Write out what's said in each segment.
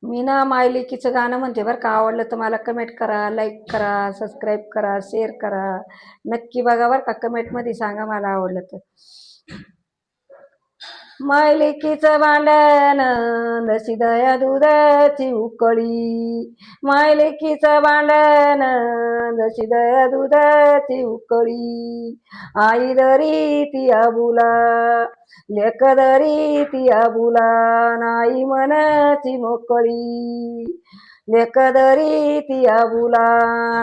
मी ना मायलेकीचं गाणं म्हणते बरं का. आवडलं तर मला कमेंट करा, लाईक करा, सबस्क्राईब करा, शेअर करा. नक्की बघा बरं का, कमेंटमध्ये सांगा मला आवडलं तर. मायलेकीचं भांडण जशी दया दुधाची उकळी. मायलेकीचं भांडण जशी दया दुधाची उकळी. आई दरी ती आबुला, लेक दरी ती आबुला, नाई मनाची मोकळी. लेक दरी ती आबुला,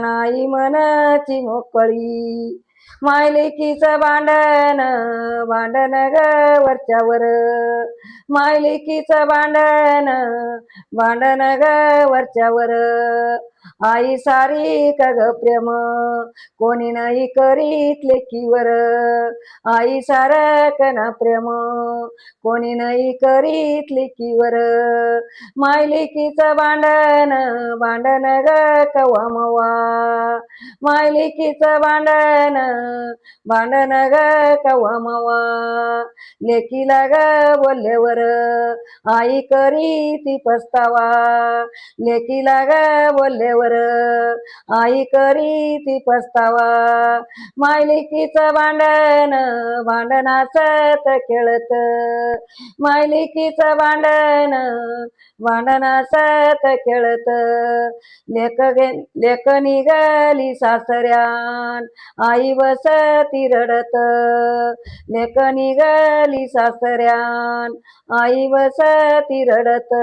नाई मनाची मोकळी. मायलेकीचं भांडण भांडण ग वरच्यावर. मायलेकीचं भांडण भांडण ग वरच्यावर. आई सारी का ग प्रेम कोणी नाही करीत लेकीवर. आई सारक ना प्रेम कोणी नाही करीत लेकीवर. मायलेकीचं भांडण भांडण ग कवा मवा. मायलेकीचं भांडण भांडण ग कवा मवा. लेकीला ग बोलल्यावर आई करी ती पस्तावा. लेकीला ग बोलल्यावर आई करी ती पस्तावा. मायलेकीचं भांडण भांडणासत खेळत. मायलेकीचं भांडण भांडणासत खेळत. लेक निघाली सासऱ्यान आई बसती रडत. लेक निघाली सासऱ्यान आई बसती रडत.